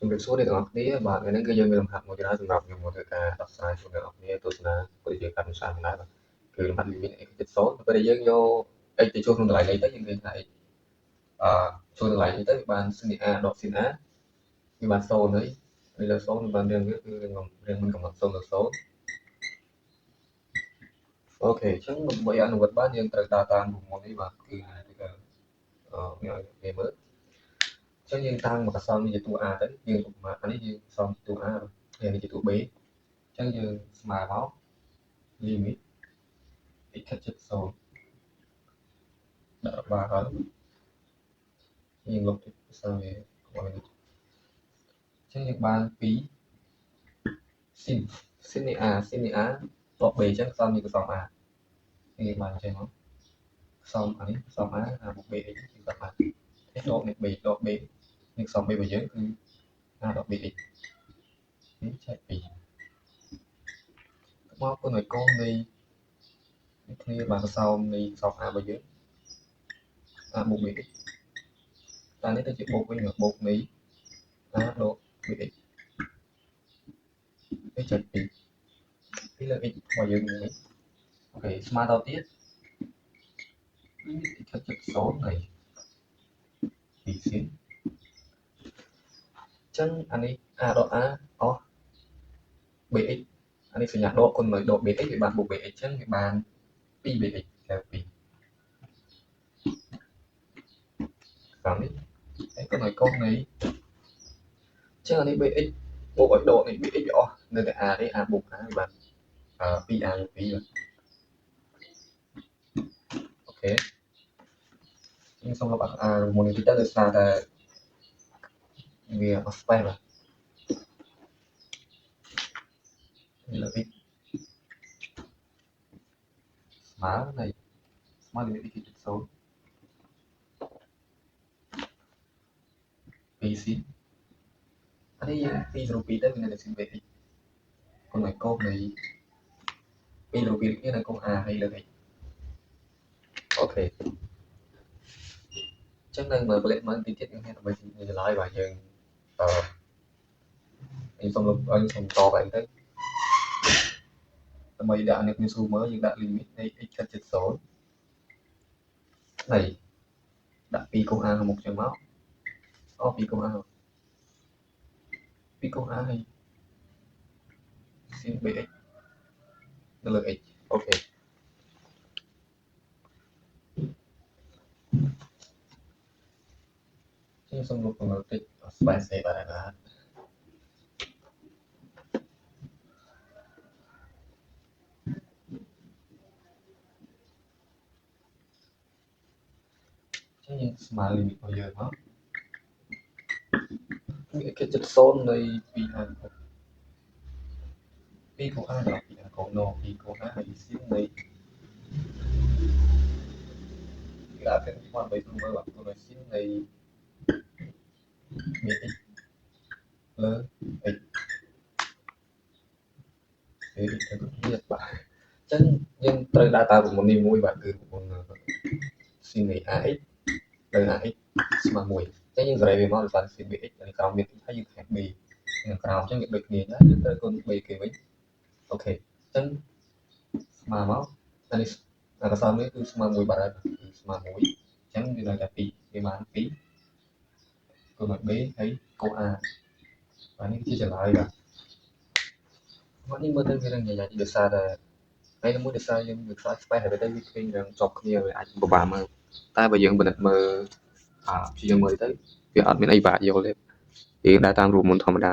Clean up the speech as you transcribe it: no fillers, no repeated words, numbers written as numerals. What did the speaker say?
ជំរាបសួរអ្នកទាំងអស់គ្នាបាទថ្ងៃនេះគឺយើងមានលំហាត់មួយច្រើនសម្រាប់ខ្ញុំមកធ្វើការដោះស្រាយជូនអ្នកទាំងអស់គ្នាទស្សនាក៏យើងកាត់មិនស្អាតដែរបាទគឺលំហាត់ limit x ជិត0ពេលដែលយើងយក x ទៅចូលក្នុងតម្លៃនេះទៅយើងឃើញថា x ចូលតម្លៃនេះទៅវាបាន sin a ដក sin a វាបាន0ហើយឥឡូវ0វាបានរៀងវាគឺរៀងមិនកំណត់0ទៅ0អូខេអញ្ចឹងដើម្បីអនុវត្តបានយើងត្រូវដើរតាមរូបមន្តនេះបាទគឺខ្ញុំឲ្យគេមើលអញ្ចឹងយើងតាំងមកកសលនេះជាតួ a ទៅយើងទុកមកអានេះយើងសំជាតួ a ហើយនេះជាតួ b អញ្ចឹងយើងស្មើមក limit x ខិតជិត0ដាក់របស់ហើយយើងលុបទៅភាសាវារបស់នេះអញ្ចឹងយើងបានពី sinនៃ a sin នៃ a ដក b អញ្ចឹងសំនេះគឺសំ a យើងបានអញ្ចឹងមកសំអានេះសំ a បូក b x គឺសំ a នេះដកនេះ b ដក b នេះសំ b របស់យើងគឺ a ដក b x នេះចែក2មកគុណឲ្យកូននៃគ្នាបានសោមនៃសំ a របស់យើង a បូក b x តែនេះទៅជាបូកវិញបូកនៃ a ដក b x នេះចែក2ពីលើ x របស់យើងនេះអូខេស្មើដល់ទៀតនេះខិតជិត0ហើយ2សៀនចឹងអានេះ a ដក a អស់ bx អានេះសញ្ញាដកគុណដោយដក bx វាបានបូក bx ចឹងវាបាន 2bx កែ2តាមនេះហើយគុណដោយកូននៃចឹងអានេះ bx បូកឲ្យដកនេះ bx វាអស់នៅតែ a ទេ a បូក a វាបាន 2a 2បាទអូខេខ្ញុំសូមលុបអាមុននេះតិចទៅដោយសារតែវាអស់ space បាទលើ x ស្មើនៃស្មើ limit x ជិត0 2c អានេះយើង202ទៅវានៅតែ sin bx គុណដោយកូននៃ202នេះនៅកូន a ហើយលើ x អូខេចឹងនៅមើលប្លែកមើលតិចទៀតខ្ញុំមានដើម្បីនិយាយឡើយបាទយើងខ្ញុំសូមលុបឲ្យសូមតបអីទៅដើម្បីដាក់អ្នកមានសួរមើលយើងដាក់ limit នៃ x ខិតជិត0នេះដាក់2កូន a ក្នុងមុខចឹងមកអូ2កូន a 2កូន a ហើយ sin bx នៅលើ x អូខេខ្ញុំសូមលុបមើលតិច space អីបាទយើងស្មើ limit របស់យើងមកវាគេចិត្ត0នៃ2a 2កូន a ដល់2a កូននោះ2កូន a ហើយsin នៃគេដាក់ទៅស្មើ3ស្មើបាទកូននៃ sin នៃ bx លើ x វាទៀតបាទអញ្ចឹងយើងត្រូវដើរតាមប្រព័ន្ធនេះមួយបាទគឺប្រព័ន្ធ sin នៃ ax លើ ax ស្មើ1អញ្ចឹងយើងសេរីវាមកដោយសារ sin bx នៅក្រោមមាន x ហើយយើងថែម b នៅក្រោមអញ្ចឹងវាដូចគ្នាណាយើងត្រូវគុណ b គេវិញអូខេអញ្ចឹងស្មើមកអានេះកសោនេះគឺស្មើ1បាត់ហើយគឺស្មើ1អញ្ចឹងវានៅតែ2វាបាន2គុណដោយ b ហើយកូន a បាទនេះជាចម្លើយបាទមកនេះមើលទៅវានឹងនិយាយដោយសារតែហើយមួយដោយសារយើងវាខ្សោយ space ហើយទៅវាឃើញរឿងជាប់គ្នាវាអាចពិបាកមើលតែបើយើងពិនិត្យមើលព្យាយាមមើលទៅវាអត់មានអីបាក់យល់ទេយើងដើរតាមរូបមន្តធម្មតា